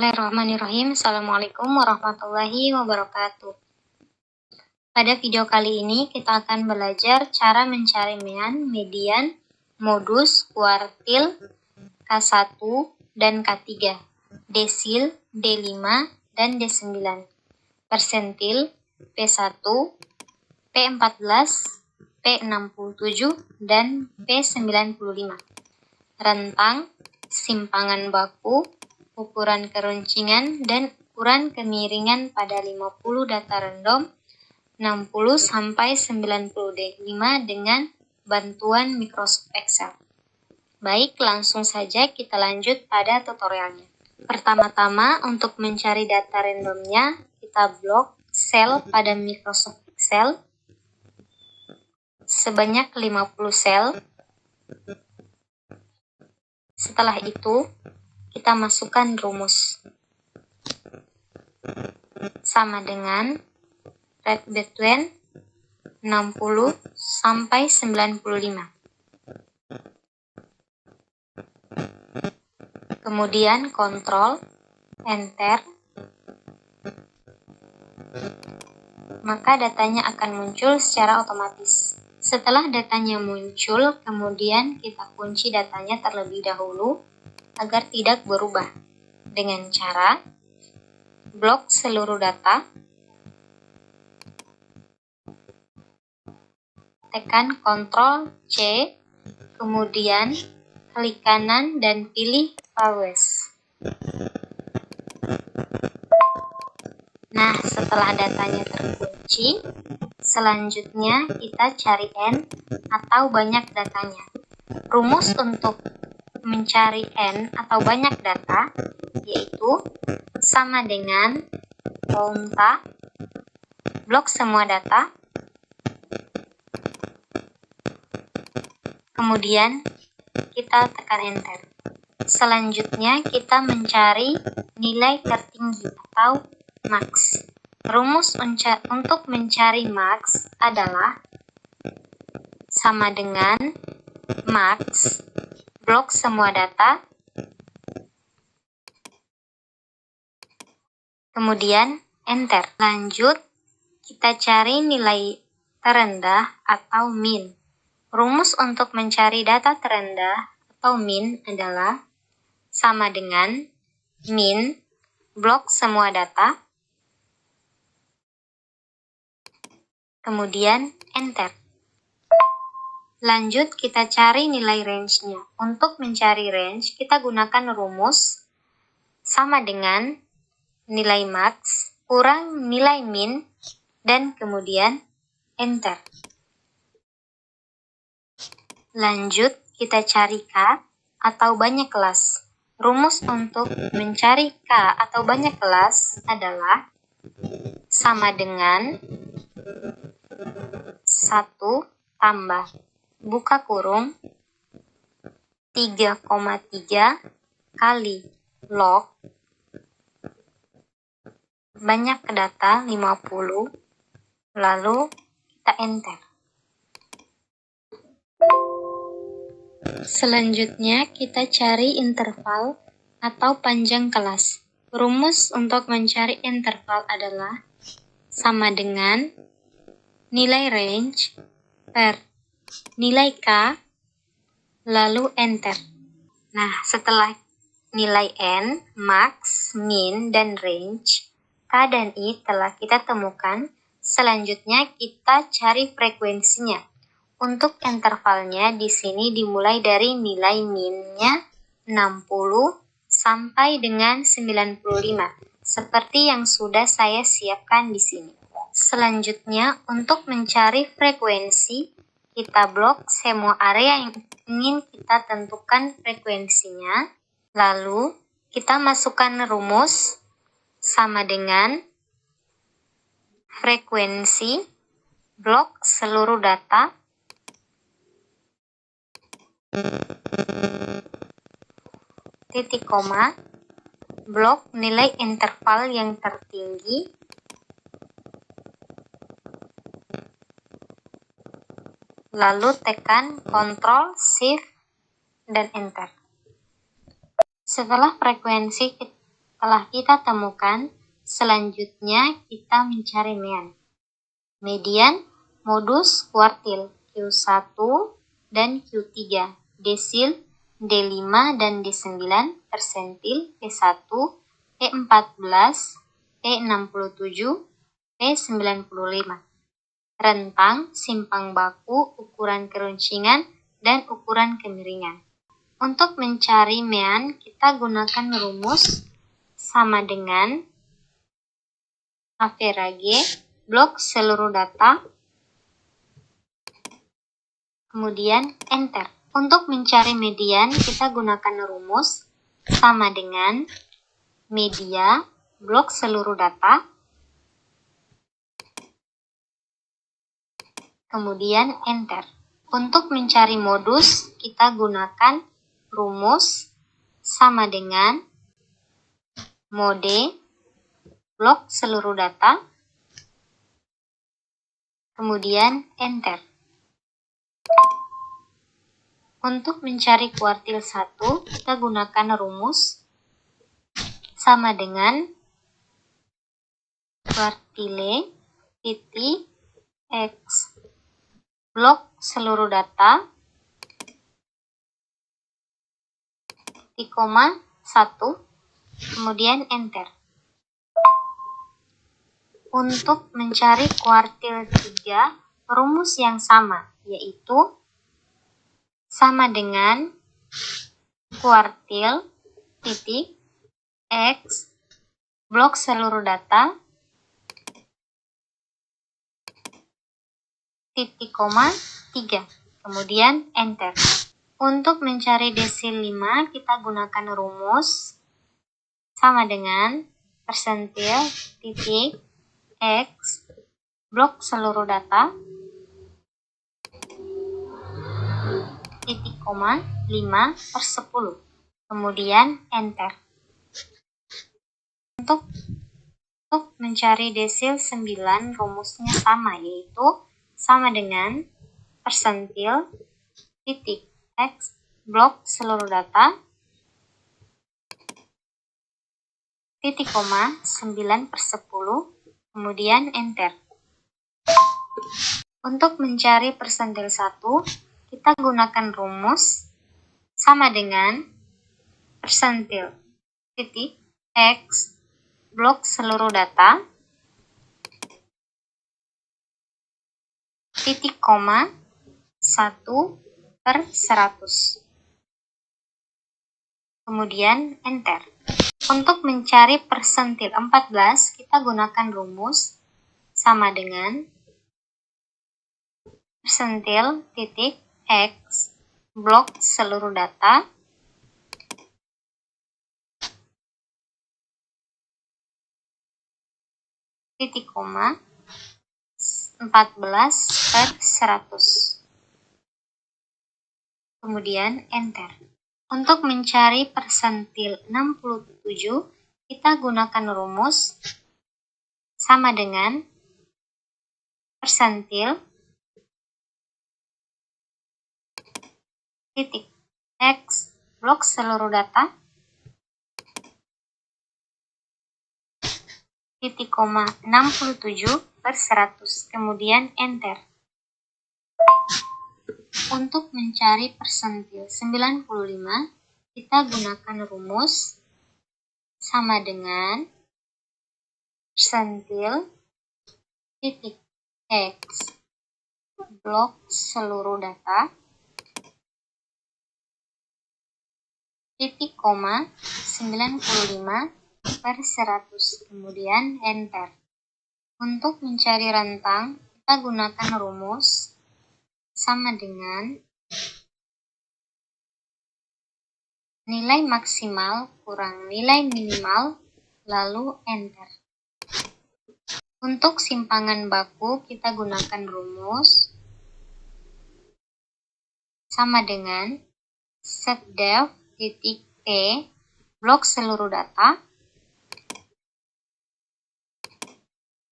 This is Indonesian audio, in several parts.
Bismillahirrahmanirrahim. Assalamualaikum warahmatullahi wabarakatuh. Pada video kali ini kita akan belajar cara mencari median, modus, kuartil, K1 dan K3, desil, D5, dan D9, persentil, P1, P14, P67, dan P95, rentang, simpangan baku, ukuran keruncingan, dan ukuran kemiringan pada 50 data random 60-95 dengan bantuan Microsoft Excel. Baik, langsung saja kita lanjut pada tutorialnya. Pertama-tama, untuk mencari data randomnya, kita blok sel pada Microsoft Excel sebanyak 50 sel. Setelah itu, kita masukkan rumus sama dengan red between 60 sampai 95. Kemudian kontrol, enter, maka datanya akan muncul secara otomatis. Setelah datanya muncul, kemudian kita kunci datanya terlebih dahulu agar tidak berubah dengan cara blok seluruh data, tekan Ctrl C, kemudian klik kanan dan pilih Values. Nah, setelah datanya terkunci, selanjutnya kita cari N atau banyak datanya. Rumus untuk mencari N atau banyak data yaitu sama dengan onta, blok semua data, kemudian kita tekan enter. Selanjutnya kita mencari nilai tertinggi atau max. Rumus untuk mencari max adalah sama dengan max blok semua data, kemudian enter. Lanjut, kita cari nilai terendah atau min. Rumus untuk mencari data terendah atau min adalah sama dengan min blok semua data, kemudian enter. Lanjut, kita cari nilai range-nya. Untuk mencari range, kita gunakan rumus sama dengan nilai max kurang nilai min, dan kemudian enter. Lanjut, kita cari K atau banyak kelas. Rumus untuk mencari K atau banyak kelas adalah sama dengan 1 tambah buka kurung 3,3 kali log banyak data 50, lalu kita enter. Selanjutnya kita cari interval atau panjang kelas. Rumus untuk mencari interval adalah sama dengan nilai range per nilai K, lalu enter. Nah, setelah nilai N, max, min, dan range, K dan I telah kita temukan, selanjutnya kita cari frekuensinya. Untuk intervalnya di sini dimulai dari nilai min-nya 60 sampai dengan 95, seperti yang sudah saya siapkan di sini. Selanjutnya, untuk mencari frekuensi, kita blok semua area yang ingin kita tentukan frekuensinya, lalu kita masukkan rumus sama dengan frekuensi blok seluruh data titik koma blok nilai interval yang tertinggi lalu tekan Ctrl Shift dan Enter. Setelah frekuensi telah kita temukan, selanjutnya kita mencari mean. Median, modus, kuartil, Q1 dan Q3, desil, D5 dan D9, persentil, P1, P14, P67, P95. Rentang, simpang baku, ukuran keruncingan, dan ukuran kemiringan. Untuk mencari mean, kita gunakan rumus sama dengan average, blok seluruh data, kemudian enter. Untuk mencari median, kita gunakan rumus sama dengan media, blok seluruh data, kemudian enter. Untuk mencari modus, kita gunakan rumus sama dengan mode, blok seluruh data, kemudian enter. Untuk mencari kuartil 1, kita gunakan rumus sama dengan kuartile titik X blok seluruh data titik koma 1, kemudian enter. Untuk mencari kuartil 3, rumus yang sama, yaitu sama dengan kuartil titik X blok seluruh data titik koma 3, kemudian enter. Untuk mencari desil 5, kita gunakan rumus sama dengan persentil titik X blok seluruh data titik koma 5/10, kemudian enter. Untuk mencari desil 9, rumusnya sama, yaitu sama dengan persentil titik X blok seluruh data titik koma 9/10, kemudian enter. Untuk mencari persentil 1, kita gunakan rumus sama dengan persentil titik X blok seluruh data titik koma 1/100, kemudian enter. Untuk mencari persentil 14, kita gunakan rumus sama dengan persentil titik X blok seluruh data titik koma 14/100, kemudian enter. Untuk mencari persentil 67, kita gunakan rumus sama dengan persentil titik X blok seluruh data titik koma 67/100, kemudian enter. Untuk mencari persentil 95, kita gunakan rumus sama dengan persentil titik X blok seluruh data titik koma 95/100, kemudian enter. Untuk mencari rentang, kita gunakan rumus sama dengan nilai maksimal kurang nilai minimal, lalu enter. Untuk simpangan baku, kita gunakan rumus sama dengan setDef titik P blok seluruh data,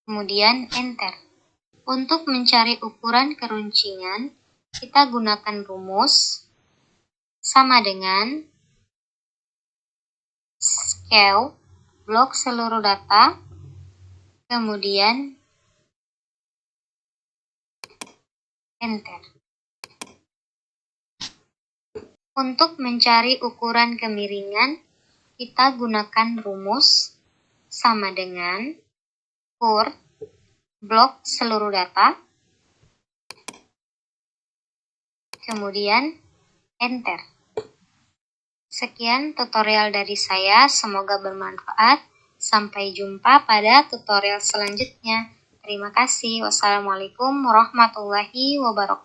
kemudian enter. Untuk mencari ukuran keruncingan, kita gunakan rumus sama dengan scale blok seluruh data, kemudian enter. Untuk mencari ukuran kemiringan, kita gunakan rumus sama dengan purt blok seluruh data, kemudian enter. Sekian tutorial dari saya, semoga bermanfaat. Sampai jumpa pada tutorial selanjutnya. Terima kasih. Wassalamualaikum warahmatullahi wabarakatuh.